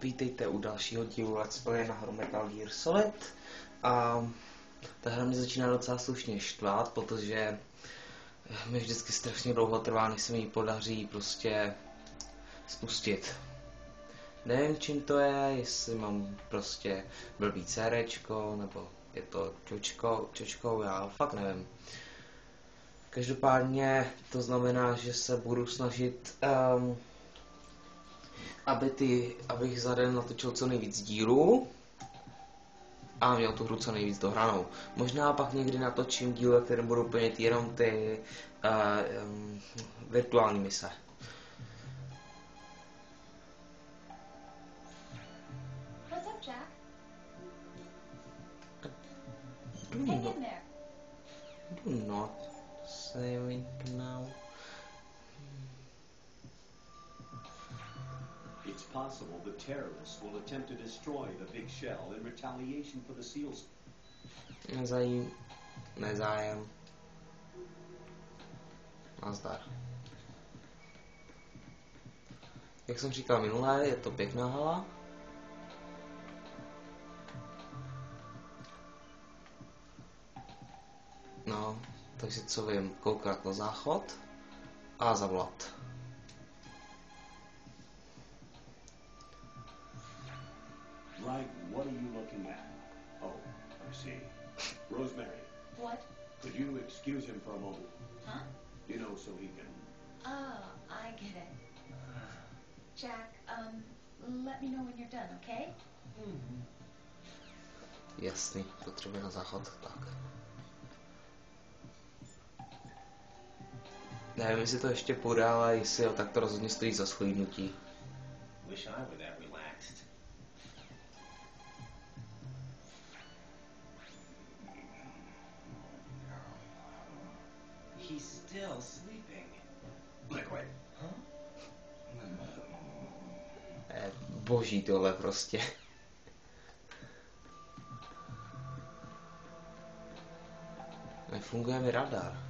Vítejte u dalšího dílu Let's Play na hru Metal Gear Solid. A ta hra mě začíná docela slušně štvát, protože mi vždycky strašně dlouho trvá, než se mi ji podaří prostě spustit. Nevím, čím to je, jestli mám prostě blbý CRčko, nebo je to čočkou, já fakt nevím. Každopádně to znamená, že se budu snažit, abych za den natočil co nejvíc dílů a měl tu hru co nejvíc dohranou. Možná pak někdy natočím díl, ve kterém budou plnit jenom ty virtuální mise. What's up, Jack? Do Hang in there. not saving now. It's possible the terrorists will attempt to destroy the big shell in retaliation for the SEALs. Nezájem. Nazdar. Jak jsem říkal minulé, je to pěkná hala. No, takže co vím, koukat na záchod a zavolat. Right, what are you looking at? Oh, I see. Rosemary, What? could you excuse him for a moment? Huh? You know, so he can... Oh, I get it. Jack, let me know when you're done, okay? Jasný, potřebuje na záchod, tak. Nevím, jestli to ještě půjde, ale jestli jo, tak to rozhodně stojí za shlídnutí. Wish I were that relaxed. He's still sleeping. Liquid. Boží tohle prostě. Nefunguje mi radar.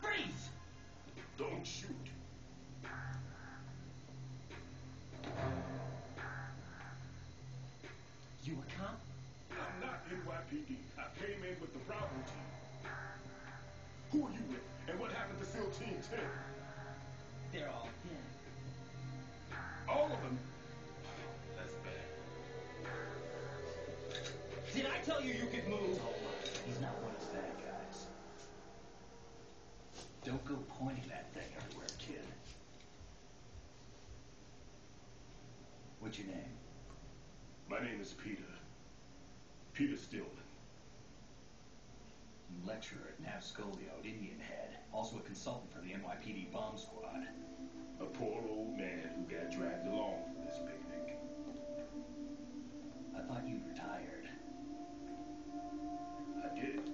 Freeze! Don't shoot. You a cop? I'm not NYPD. I came in with the Bravo team. Who are you with? And what happened to SEAL Team 10? They're all dead. All of them? That's bad. Did I tell you you could move? He's not one of the bad guys. Don't go pointing that thing everywhere, kid. What's your name? My name is Peter. Peter Stillman. Lecturer at Navscolio at Indian Head. Also a consultant for the NYPD bomb squad. A poor old man who got dragged along for this picnic. I thought you'd retired. I did.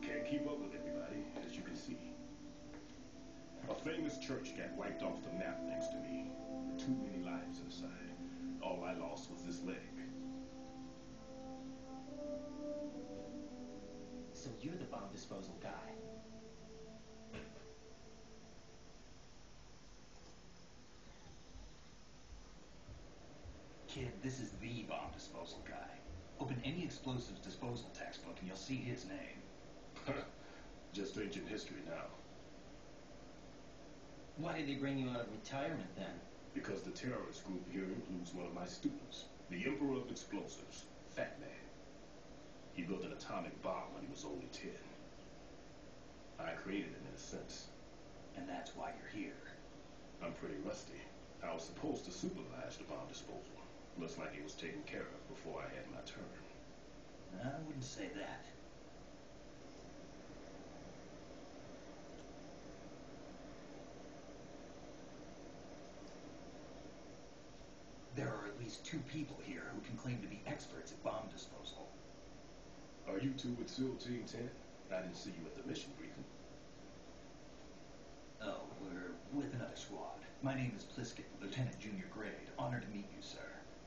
Can't keep up with everybody, as you can see. A famous church got wiped off the map thanks to me. Too many lives inside. All I lost was this leg. So you're the bomb disposal guy. Kid, this is the bomb disposal guy. Open any explosives disposal textbook and you'll see his name. Just ancient history now. Why did they bring you out of retirement then? Because the terrorist group here includes one of my students, the Emperor of Explosives, Fat Man. He built an atomic bomb when he was only 10. I created it in a sense. And that's why you're here. I'm pretty rusty. I was supposed to supervise the bomb disposal. Looks like it was taken care of before I had my turn. I wouldn't say that. There are at least two people here who can claim to be experts at bomb disposal. Are you two with SEAL Team 10? I didn't see you at the mission briefing. Oh, we're with another squad. My name is Pliskin, Lieutenant Junior Grade. Honored to meet you, sir.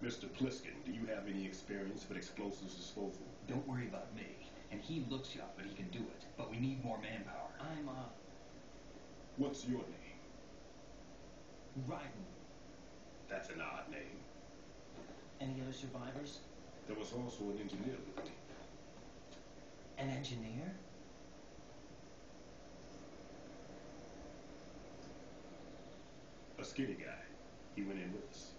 Mr. Pliskin, do you have any experience with explosives disposal? Don't worry about me. And he looks young, but he can do it. But we need more manpower. I'm, What's your name? Ryden. That's an odd name. Any other survivors? There was also an engineer with me. An engineer? A skinny guy. He went in with us.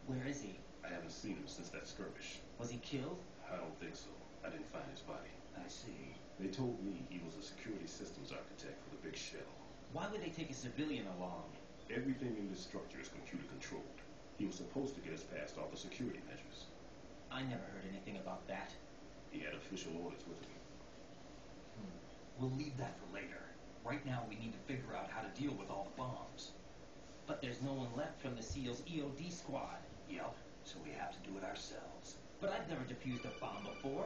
Where is he? I haven't seen him since that skirmish. Was he killed? I don't think so. I didn't find his body. I see. They told me he was a security systems architect for the big shell. Why would they take a civilian along? Everything in this structure is computer controlled. He was supposed to get us past all the security measures. I never heard anything about that. He had official orders with him. We'll leave that for later. Right now, we need to figure out how to deal with all the bombs. But there's no one left from the SEAL's EOD squad. Yep, so we have to do it ourselves. But I've never defused a bomb before.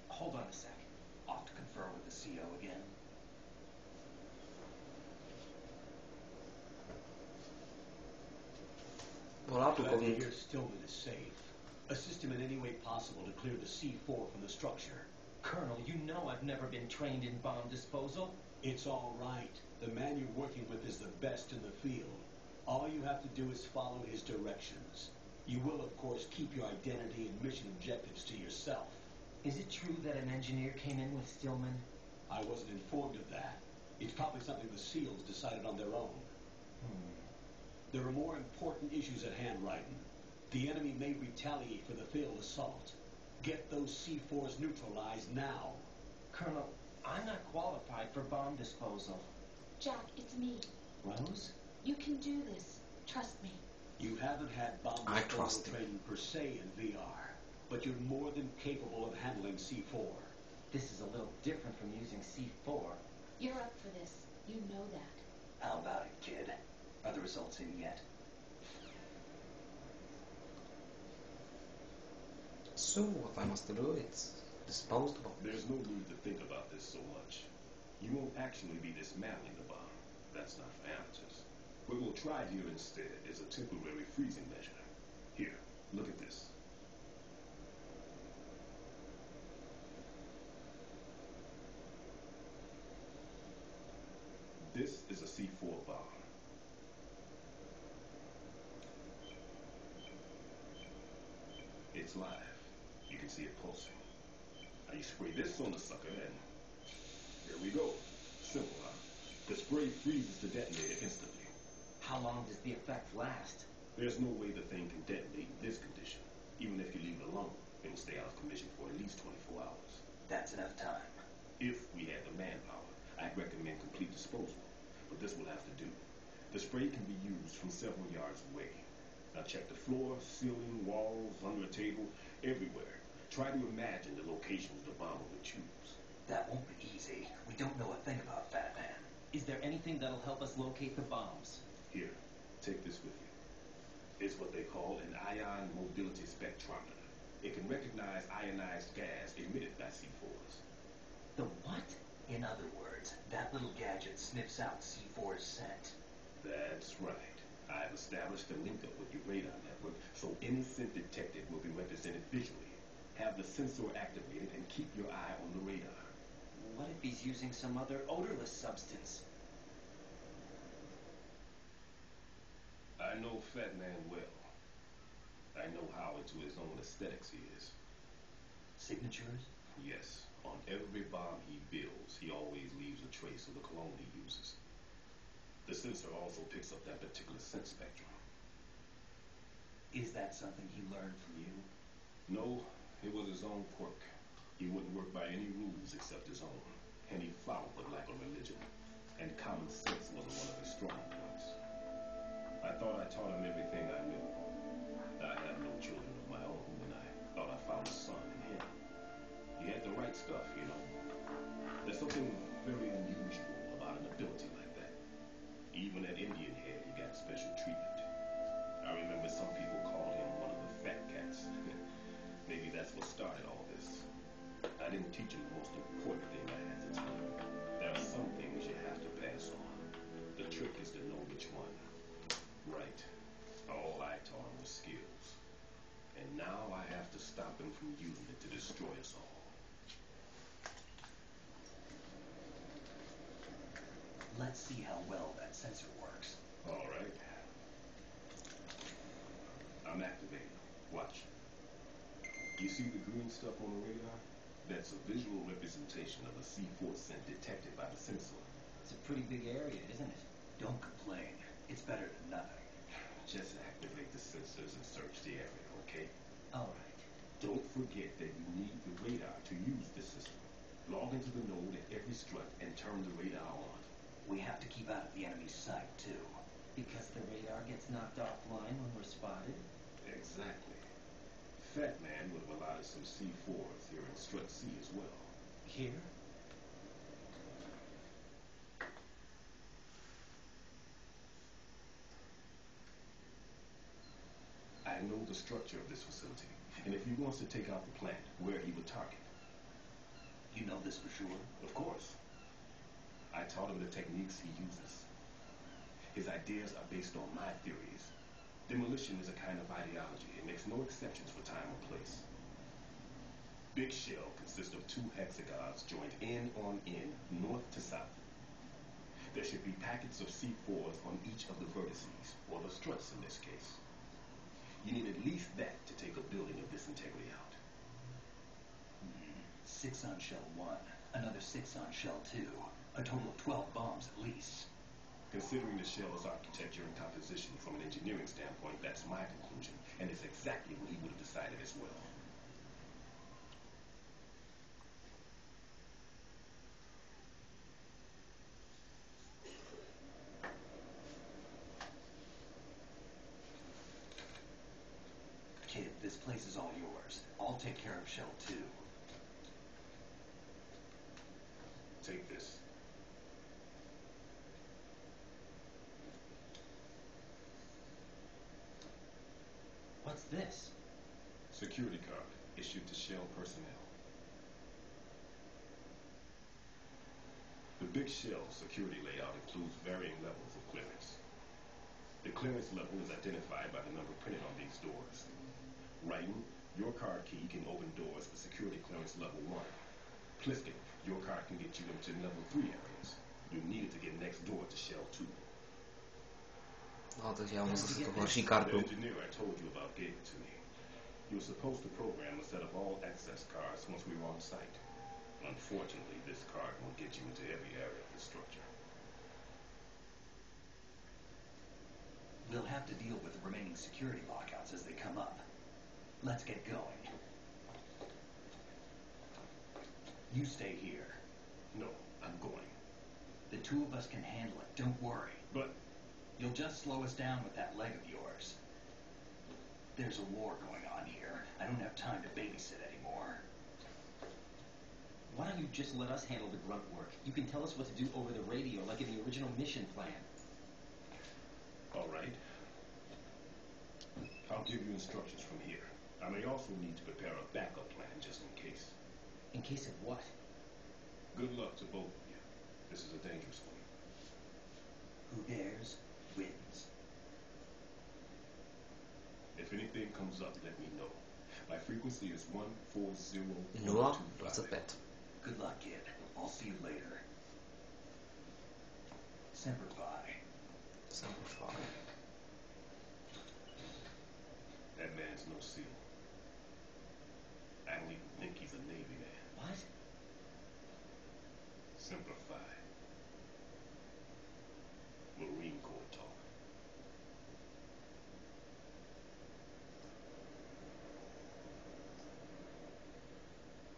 Hold on a sec. Off to confer with the CO again. Volá Glad to plukovník. hear Stillman is safe. Assist him in any way possible to clear the C4 from the structure. Colonel, you know I've never been trained in bomb disposal. It's all right. The man you're working with is the best in the field. All you have to do is follow his directions. You will, of course, keep your identity and mission objectives to yourself. Is it true that an engineer came in with Stillman? I wasn't informed of that. It's probably something the SEALs decided on their own. There are more important issues at hand, Ryden. The enemy may retaliate for the failed assault. Get those C4s neutralized now. Colonel, I'm not qualified for bomb disposal. Jack, it's me. Rose? You can do this. Trust me. You haven't had bomb I disposal trust him. training per se in VR, but you're more than capable of handling C4. This is a little different from using C4. You're up for this. You know that. How about it, kid? Are the results in yet? So, what I must do, it's disposable. There's no need to think about this so much. You won't actually be dismantling the bomb. That's not for amateurs. What we'll try here instead is a temporary freezing measure. Here, look at this. This is a C4 bomb. It's live. You can see it pulsing. Now you spray this on the sucker and here we go. Simple, huh? The spray freezes the detonator instantly. How long does the effect last? There's no way the thing can detonate in this condition. Even if you leave it alone, it will stay out of commission for at least 24 hours. That's enough time. If we had the manpower, I'd recommend complete disposal. But this will have to do. The spray can be used from several yards away. Now check the floor, ceiling, walls, under a table, everywhere. Try to imagine the locations the bomber would choose. That won't be easy. We don't know a thing about Fat Man. Is there anything that'll help us locate the bombs? Here, take this with you. It's what they call an ion mobility spectrometer. It can recognize ionized gas emitted by C4s. The what? In other words, that little gadget sniffs out C4's scent. That's right. I've established a link up with your radar network, so any scent detected will be represented visually. Have the sensor activated and keep your eye on the radar. What if he's using some other odorless substance? I know Fat Man well. I know how into his own aesthetics he is. Signatures? Yes, on every bomb he builds, he always leaves a trace of the cologne he uses. The sensor also picks up that particular scent spectrum. Is that something he learned from you? No, it was his own quirk. He wouldn't work by any rules except his own. And he followed it like a religion. And common sense was one of his strong points. I thought I taught him everything I knew. I have no children of my own, and I thought I found a son in him. He had the right stuff, you know. There's something very unusual about an ability like that. Even at Indian Head, he got special treatment. I remember some people called him one of the fat cats. Maybe that's what started all this. I didn't teach him the most important thing I had to Right. All I taught him was skills. And now I have to stop him from using it to destroy us all. Let's see how well that sensor works. All right. I'm activating. Watch. You see the green stuff on the radar? That's a visual representation of a C4 scent detected by the sensor. It's a pretty big area, isn't it? Don't complain. It's better than nothing. Just activate the sensors and search the area, okay? All right. Don't forget that you need the radar to use the system. Log into the node at every strut and turn the radar on. We have to keep out of the enemy's sight, too. Because the radar gets knocked offline when we're spotted? Exactly. Fat Man would have allotted some C4s here in strut C as well. Here? I know the structure of this facility, and if he wants to take out the plant, where he would target. You know this for sure? Of course. I taught him the techniques he uses. His ideas are based on my theories. Demolition is a kind of ideology. It makes no exceptions for time or place. Big shell consists of 2 hexagons joined end on end, north to south. There should be packets of C4s on each of the vertices, or the struts in this case. You need at least that to take a building of this integrity out. 6 on shell 1, another 6 on shell 2. A total of 12 bombs at least. Considering the shell's architecture and composition from an engineering standpoint, that's my conclusion, and it's exactly what he would have decided as well. Kid, this place is all yours. I'll take care of shell 2. Take this. What's this? Security card issued to Shell personnel. The Big Shell security layout includes varying levels of clearance. The clearance level is identified by the number printed on these doors. Writing, your card key can open doors for security clearance level 1. Pliskin, your card can get you into level 3 areas. You need it to get next door to Shell 2. No, takže já mu zase tu horší kartu. The engineer I told you about gave it to me. He was supposed to program a set of all access cards once we were on site. Unfortunately, this card won't get you into every area of the structure. We'll have to deal with the remaining security lockouts as they come up. Let's get going. You stay here. No, I'm going. The 2 of us can handle it, don't worry. But You'll just slow us down with that leg of yours. There's a war going on here. I don't have time to babysit anymore. Why don't you just let us handle the grunt work? You can tell us what to do over the radio, like in the original mission plan. all right. I'll give you instructions from here. I may also need to prepare a backup plan just in case. In case of what? Good luck to both of you. This is a dangerous one. Who dares, wins. If anything comes up, let me know. My frequency is 140. 0,25. Good luck, kid. I'll see you later. Semper Fi. Simplify. That man's no SEAL. I don't even think he's a Navy man. What? Simplify. Marine Corps talk.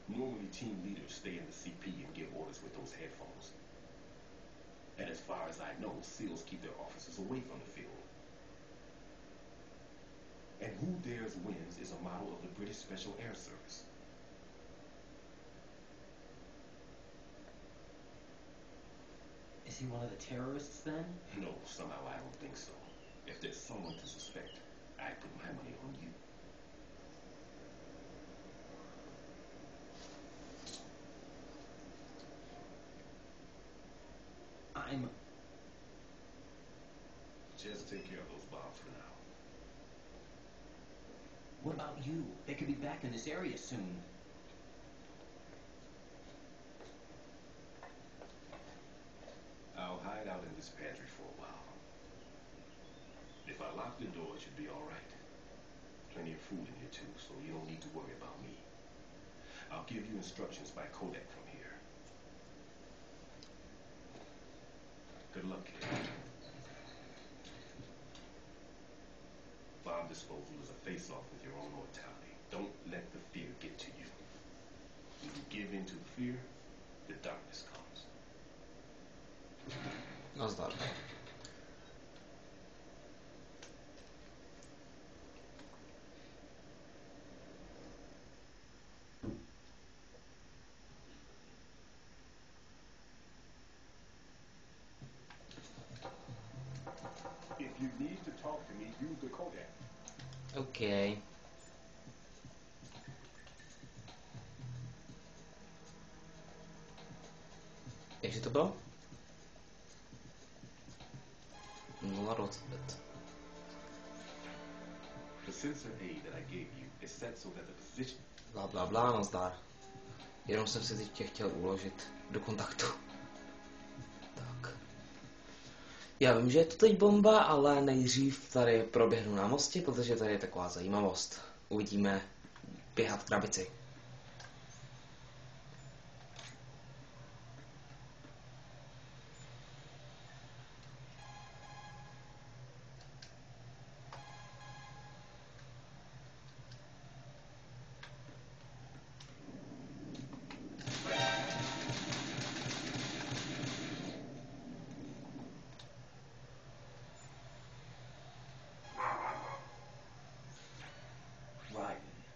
Normally, team leaders stay in the CP and give orders with those headphones. And as far as I know, SEALs keep their officers away from the field. And Who Dares Wins is a model of the British Special Air Service. Is he one of the terrorists then? No, somehow I don't think so. If there's someone to suspect, I put my money on you. Just take care of those bombs for now. What about you? They could be back in this area soon. I'll hide out in this pantry for a while. If I lock the door, it should be all right. Plenty of food in here too, so you don't need to worry about me. I'll give you instructions by codec from here. Good luck, kid. Bomb disposal is a face-off with your own mortality. Don't let the fear get to you. When you give in to the fear, the darkness comes. Nazdar. If you need to talk to me, use the codec. OK. Takže to bylo? 0,25. The sensor aid that I gave you is set so that the position... Blá, blá, blá, nazdar. Jenom jsem si teď tě chtěl uložit do kontaktu. Tak. Já vím, že je to teď bomba, ale nejdřív tady proběhnu na mostě, protože tady je taková zajímavost. Uvidíme běhat krabici.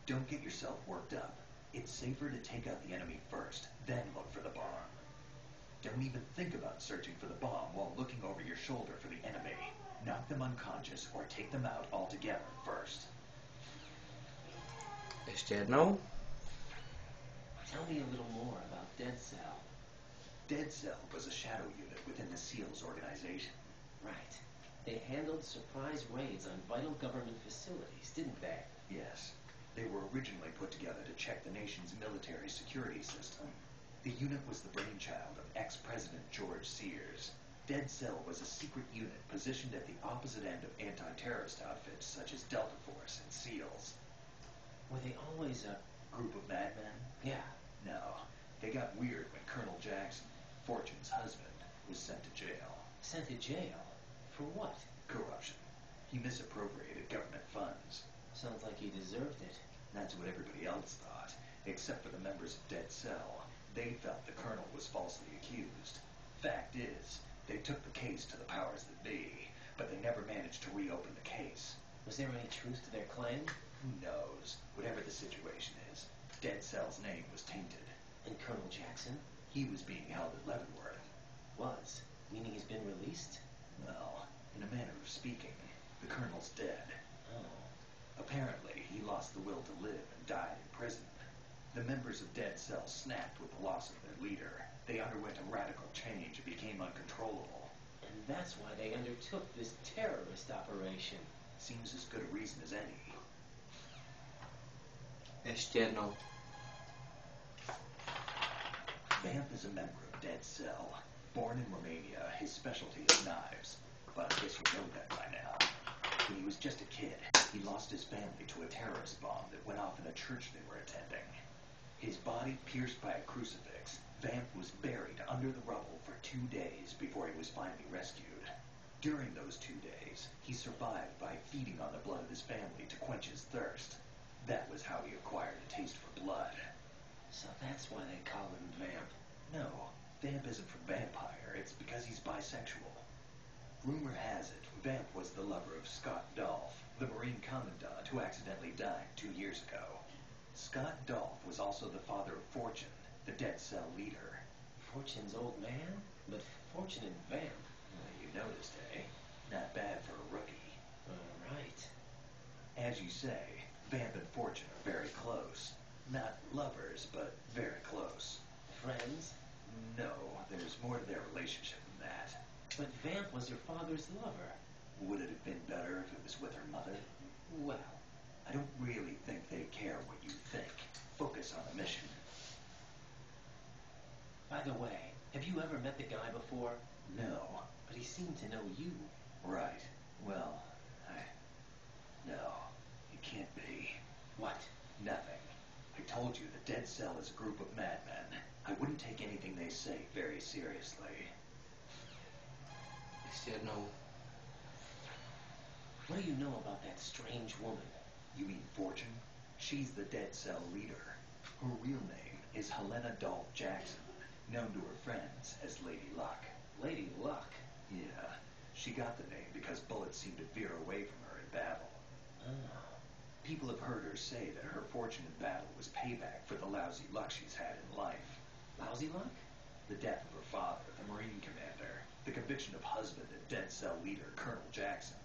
Don't get yourself worked up. It's safer to take out the enemy first, then look for the bomb. Don't even think about searching for the bomb while looking over your shoulder for the enemy. Knock them unconscious or take them out altogether first. Ještě jednou. Tell me a little more about Dead Cell. Dead Cell was a shadow unit within the SEALs organization. Right. They handled surprise raids on vital government facilities, didn't they? Yes. They were originally put together to check the nation's military security system. The unit was the brainchild of ex-President George Sears. Dead Cell was a secret unit positioned at the opposite end of anti-terrorist outfits such as Delta Force and SEALs. Were they always a Group of madmen? Yeah. No. They got weird when Colonel Jackson, Fortune's husband, was sent to jail. Sent to jail? For what? Corruption. He misappropriated government funds. Sounds like he deserved it. That's what everybody else thought, except for the members of Dead Cell. They felt the colonel was falsely accused. Fact is, they took the case to the powers that be, but they never managed to reopen the case. Was there any truth to their claim? Who knows? Whatever the situation is, Dead Cell's name was tainted. And Colonel Jackson? He was being held at Leavenworth. Was? Meaning he's been released? Well, in a manner of speaking, the colonel's dead. Oh. Apparently, he lost the will to live and died in prison. The members of Dead Cell snapped with the loss of their leader. They underwent a radical change and became uncontrollable. And that's why they undertook this terrorist operation. Seems as good a reason as any. Ještě jednou. Vamp is a member of Dead Cell. Born in Romania, his specialty is knives. But I guess you know that by now. When he was just a kid, he lost his family to a terrorist bomb that went off in a church they were attending. His body pierced by a crucifix, Vamp was buried under the rubble for 2 days before he was finally rescued. During those 2 days, he survived by feeding on the blood of his family to quench his thirst. That was how he acquired a taste for blood. So that's why they call him Vamp. No, Vamp isn't from vampire, it's because he's bisexual. Rumor has it, Vamp was the lover of Scott Dolph, the Marine Commandant who accidentally died 2 years ago. Scott Dolph was also the father of Fortune, the Dead Cell leader. Fortune's old man? But Fortune and Vamp? You noticed, eh? Not bad for a rookie. Right. As you say, Vamp and Fortune are very close. Not lovers, but very close. Friends? No, there's more to their relationship than that. But Vamp was her father's lover. Would it have been better if it was with her mother? Well, I don't really think they care what you think. Focus on the mission. by the way, have you ever met the guy before? No. But he seemed to know you. Right. Well, no. It can't be. What? Nothing. I told you the Dead Cell is a group of madmen. I wouldn't take anything they say very seriously. Ještě jednou. What do you know about that strange woman? You mean Fortune? She's the Dead Cell leader. Her real name is Helena Dolph Jackson, known to her friends as Lady Luck. Lady Luck? Yeah, she got the name because bullets seemed to veer away from her in battle. Oh. People have heard her say that her fortune in battle was payback for the lousy luck she's had in life. Lousy luck? The death of her father, the Marine commander, the conviction of husband and Dead Cell leader Colonel Jackson.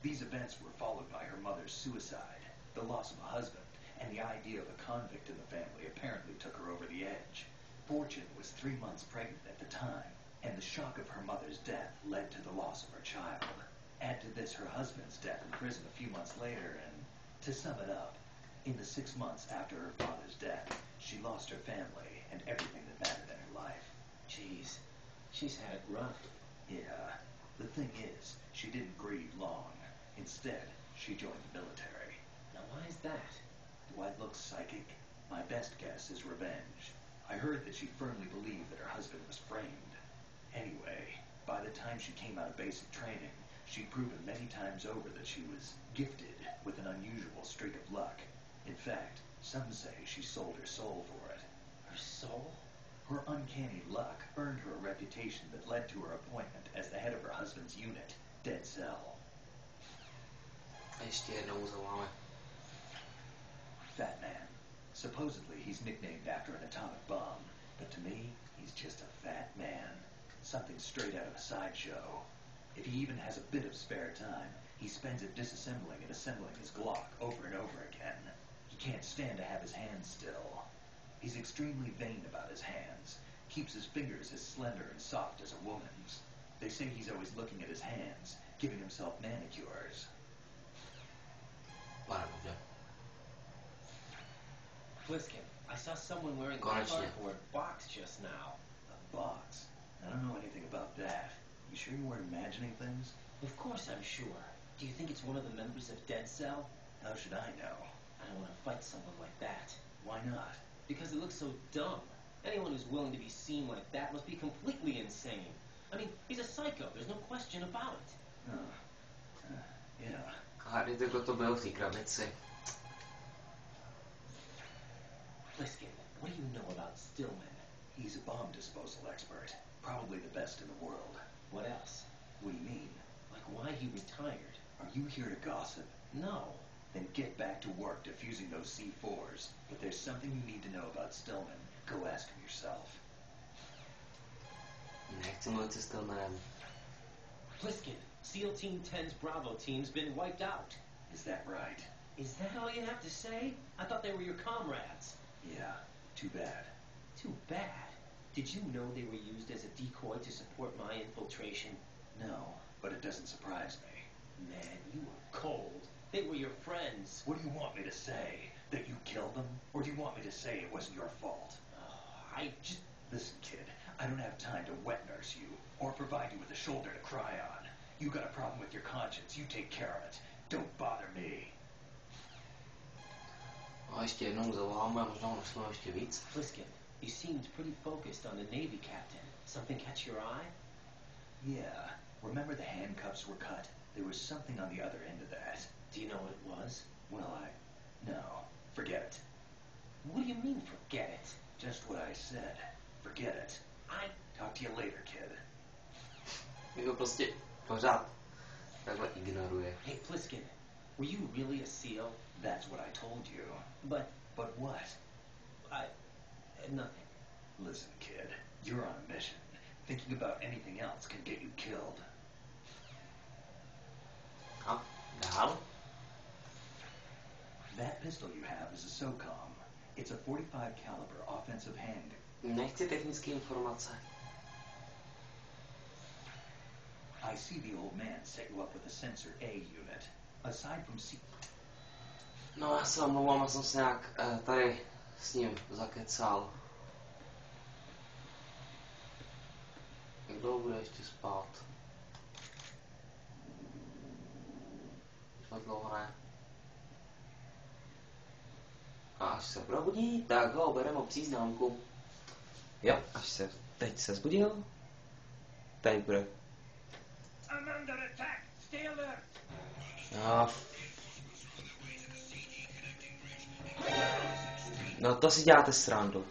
These events were followed by her mother's suicide, the loss of a husband, and the idea of a convict in the family apparently took her over the edge. Fortune was 3 months pregnant at the time, and the shock of her mother's death led to the loss of her child. Add to this her husband's death in prison a few months later, and to sum it up, in the 6 months after her father's death, she lost her family and everything that mattered in her life. Jeez, she's had it rough. Yeah, the thing is, she didn't grieve long. Instead, she joined the military. Now why is that? Do I look psychic? My best guess is revenge. I heard that she firmly believed that her husband was framed. Anyway, by the time she came out of basic training, she'd proven many times over that she was gifted with an unusual streak of luck. In fact, some say she sold her soul for it. Her soul? Her uncanny luck earned her a reputation that led to her appointment as the head of her husband's unit, Dead Cell. A ještě jednou zavoláme. Fat Man. Supposedly, he's nicknamed after an atomic bomb, but to me, he's just a fat man. Something straight out of a sideshow. If he even has a bit of spare time, he spends it disassembling and assembling his Glock over and over again. He can't stand to have his hands still. He's extremely vain about his hands, keeps his fingers as slender and soft as a woman's. They say he's always looking at his hands, giving himself manicures. Pravda. Pliskin, I saw someone wearing a Konečně. cardboard box just now. A box? I don't know anything about that. You sure you weren't imagining things? Of course I'm sure. Do you think it's one of the members of Dead Cell? How should I know? I don't want to fight someone like that. Why not? Because it looks so dumb. Anyone who's willing to be seen like that must be completely insane. I mean, he's a psycho. There's no question about it. Yeah. Hádejte, kdo to byl v té krabici. Pliskin, what do you know about Stillman? He's a bomb disposal expert. Probably the best in the world. What else? What do you mean? Like why he retired? Are you here to gossip? No. Then get back to work defusing those C4s. If there's something you need to know about Stillman, go ask him yourself. Nechci mluvit se Stillmanem. Pliskin, SEAL Team 10's Bravo team's been wiped out. Is that right? Is that all you have to say? I thought they were your comrades. Yeah. Too bad. Too bad. Did you know they were used as a decoy to support my infiltration? No, but it doesn't surprise me. Man, you were cold. They were your friends. What do you want me to say? That you killed them? Or do you want me to say it wasn't your fault? Oh, I just... Listen, kid, I don't have time to wet nurse you, or provide you with a shoulder to cry on. You got a problem with your conscience, you take care of it. Don't bother me. A ještě jednou zavoláme a možná našlo ještě víc. Pliskin, you seemed pretty focused on the Navy captain. Something catch your eye? Yeah. Remember the handcuffs were cut? There was something on the other end of that. Do you know what it was? Well, No. Forget it. What do you mean, forget it? Just what I said. Forget it. Talk to you later, kid. Jako prostě pořád takhle ignoruje. Hey, Pliskin, were you really a SEAL? That's what I told you. But what? Nothing. Listen, kid. You're on a mission. Thinking about anything else can get you killed. A dál? That pistol you have is a SOCOM. It's a 45 caliber offensive handgun. Nechci technické informace. I see the old man set you up with a sensor A unit. Aside from No, já se omlouvám, já jsem se nějak tady s ním zakecal. Jak dlouho bude ještě spát? Tak dlouho ne. A až se probudí, tak ho bereme o příznámku. Jo, až se teď se zbudil. Tady bude. No. No to si děláte srandu.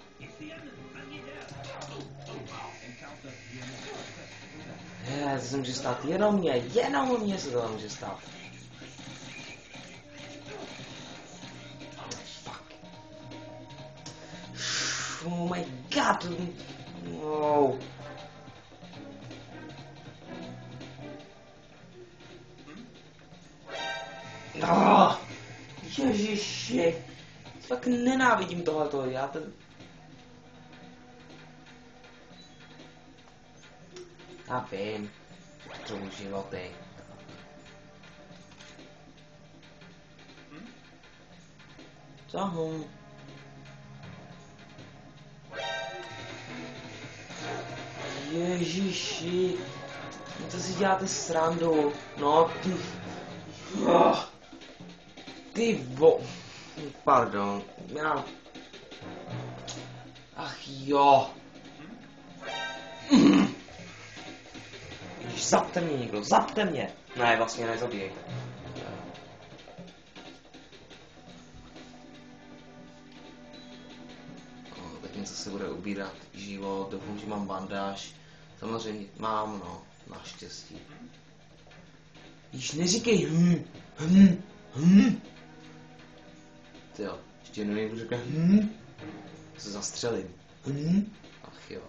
To se může stát jenom mě se to může stát. Oh my god! No. No. Ježiši. Fakt nenávidím tohleto, já ten... Já vím. Potřebuji životy. Co? Ježiši. To si děláte srandu. No ty... Ty vo... Pardon. Já... Ach jo. Ježiš, zapte mě někdo, zapte mě. Ne, vlastně nezabijej. No, tak něco se bude ubírat život, doufám, že mám bandáž. Samozřejmě mám, no, naštěstí. Již neříkej Tyjo, ještě jednou někdo řekne se zastřelím. Ach jo.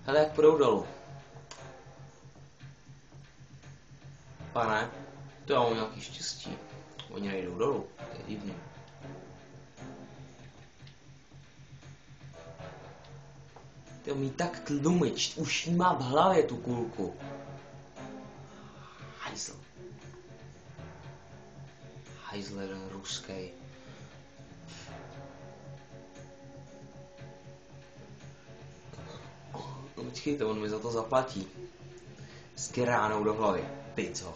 Hele, jak půjdou dolů. Pane, to já mám nějaký štěstí. Oni nejdou dolů, to je divný. Ty umí tak tlumit, už jí má v hlavě tu kulku. Hajzl. Hajzl jeden ruský. No počkejte, on mi za to zaplatí. S keránou do hlavy. Pico.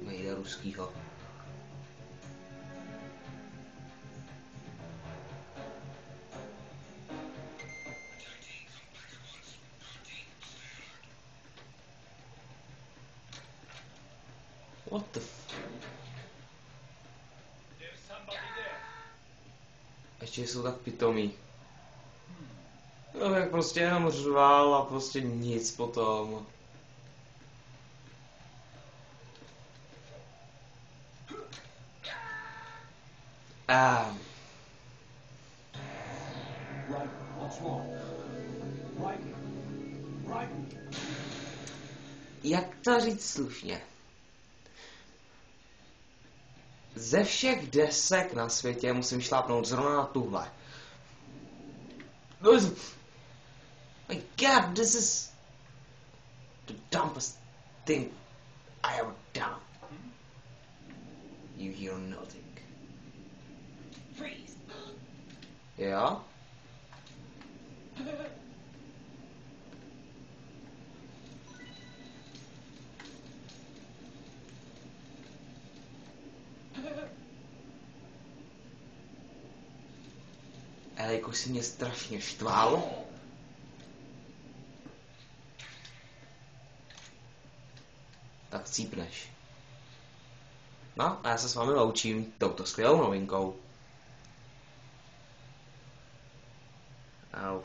Nejde ruskýho. What the f... Ještě jsou tak pitomí. No, jak prostě jenom řval a prostě nic potom. Jak to říct slušně? Ze všech desek na světě musím šlápnout zrovna na tuhle. My god, this is the dumbest thing I ever done. You hear nothing. Freeze. Jo? Ale jakož si mě strašně štval. Tak cípneš. No a já se s vámi loučím touto skvělou novinkou. Au.